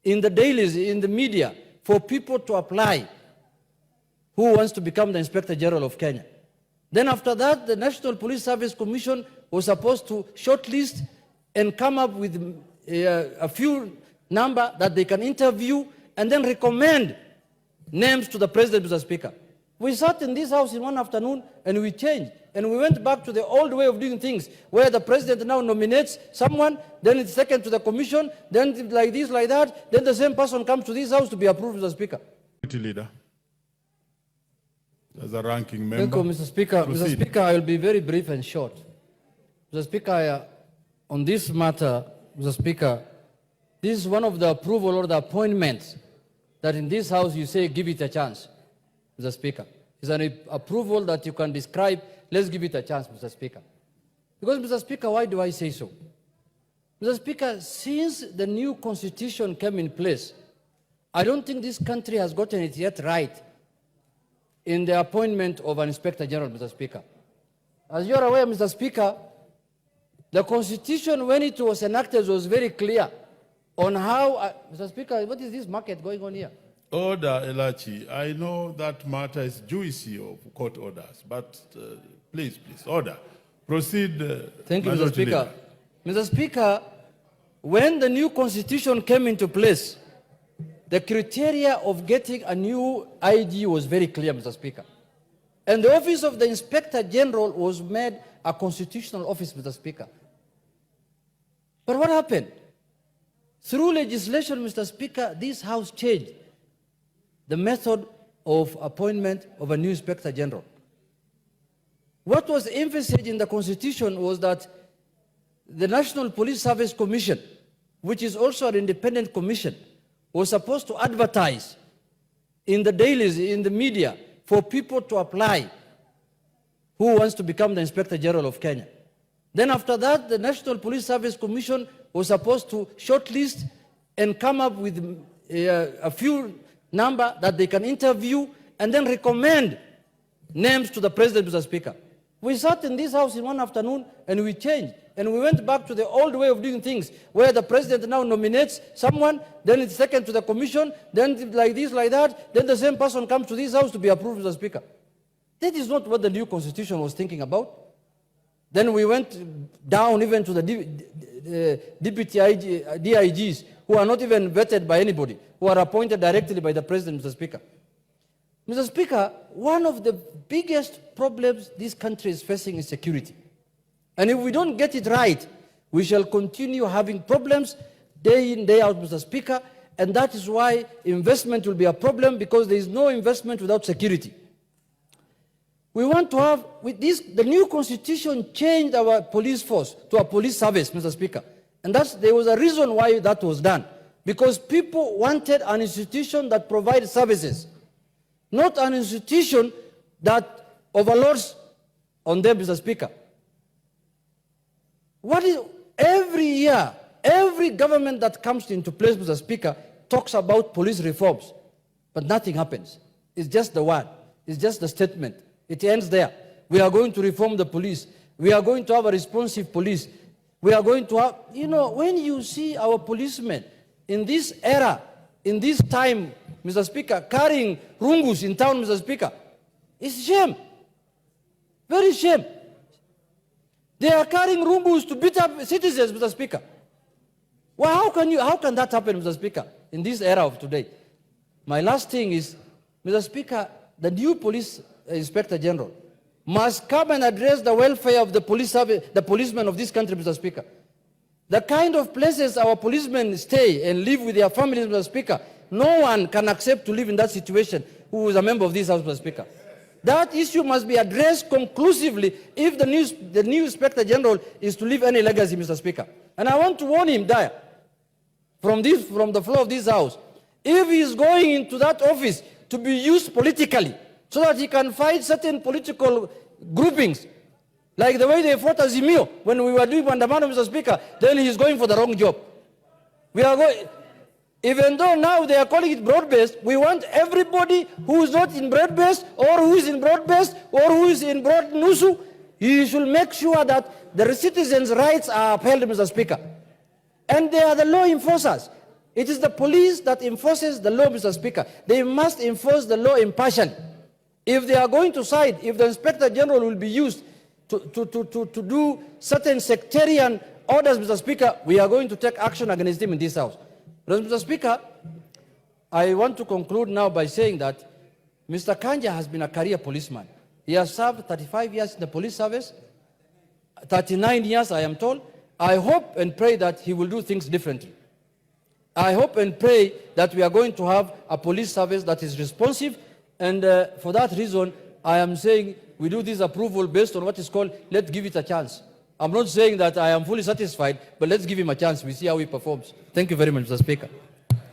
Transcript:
in the dailies, in the media, for people to apply who wants to become the Inspector General of Kenya. Then after that, the National Police Service Commission was supposed to shortlist and come up with a few number that they can interview and then recommend names to the President, Mr. Speaker. We sat in this house in one afternoon and we changed. And we went back to the old way of doing things, where the President now nominates someone, then it's taken to the commission, then like this, like that, then the same person comes to this house to be approved, Mr. Speaker. Leader, as a ranking member. Thank you, Mr. Speaker. Proceed. Mr. Speaker, I will be very brief and short. Mr. Speaker, on this matter, Mr. Speaker, this is one of the approval or the appointments that in this house you say give it a chance, Mr. Speaker. It's an approval that you can describe. Let's give it a chance, Mr. Speaker. Because, Mr. Speaker, why do I say so? Mr. Speaker, since the new constitution came in place, I don't think this country has gotten it yet right in the appointment of an Inspector General, Mr. Speaker. As you're aware, Mr. Speaker, the constitution, when it was enacted, was very clear on how... Mr. Speaker, what is this market going on here? Order, Elachi. I know that matter is juicy of court orders, but please, order. Proceed. Thank you, Mr. Speaker. Mr. Speaker, when the new constitution came into place, the criteria of getting a new IG was very clear, Mr. Speaker. And the office of the Inspector General was made a constitutional office, Mr. Speaker. But what happened? Through legislation, Mr. Speaker, this House changed the method of appointment of a new Inspector General. What was emphasized in the Constitution was that the National Police Service Commission, which is also an independent commission, was supposed to advertise in the dailies, in the media, for people to apply who wants to become the Inspector General of Kenya. Then after that, the National Police Service Commission was supposed to shortlist and come up with a few number that they can interview and then recommend names to the President, Mr. Speaker. We sat in this house in one afternoon and we changed. And we went back to the old way of doing things, where the President now nominates someone, then it's taken to the commission, then like this, like that, then the same person comes to this house to be approved, Mr. Speaker. That is not what the new constitution was thinking about. Then we went down even to the deputy DIGs, who are not even vetted by anybody, who are appointed directly by the President, Mr. Speaker. Mr. Speaker, one of the biggest problems this country is facing is security. And if we don't get it right, we shall continue having problems day in, day out, Mr. Speaker, and that is why investment will be a problem, because there is no investment without security. We want to have, with this, the new constitution changed our police force to a police service, Mr. Speaker. And there was a reason why that was done. Because people wanted an institution that provides services, not an institution that overlords on them, Mr. Speaker. Every year, every government that comes into place, Mr. Speaker, talks about police reforms, but nothing happens. It's just the word. It's just the statement. It ends there. We are going to reform the police. We are going to have a responsive police. We are going to have, when you see our policemen in this era, in this time, Mr. Speaker, carrying rungus in town, Mr. Speaker, it's shame. Very shame. They are carrying rungus to beat up citizens, Mr. Speaker. Well, how can that happen, Mr. Speaker, in this era of today? My last thing is, Mr. Speaker, the new police Inspector General must come and address the welfare of the policemen of this country, Mr. Speaker. The kind of places our policemen stay and live with their families, Mr. Speaker, no one can accept to live in that situation who is a member of this House, Mr. Speaker. That issue must be addressed conclusively if the new Inspector General is to leave any legacy, Mr. Speaker. And I want to warn him there, from the floor of this House, if he is going into that office to be used politically, so that he can fight certain political groupings, like the way they fought azimio when we were doing Mandamano, Mr. Speaker, then he is going for the wrong job. Even though now they are calling it broad-based, we want everybody who is not in broad-based, or who is in broad-based, or who is in broad-nusu, he should make sure that the citizens' rights are upheld, Mr. Speaker. And they are the law enforcers. It is the police that enforces the law, Mr. Speaker. They must enforce the law impartially. If they are going to side, if the Inspector General will be used to do certain sectarian orders, Mr. Speaker, we are going to take action against him in this House. But, Mr. Speaker, I want to conclude now by saying that Mr. Kanja has been a career policeman. He has served 35 years in the police service, 39 years, I am told. I hope and pray that he will do things differently. I hope and pray that we are going to have a police service that is responsive, and for that reason, I am saying we do this approval based on what is called, let's give it a chance. I'm not saying that I am fully satisfied, but let's give him a chance. We see how he performs. Thank you very much, Mr. Speaker.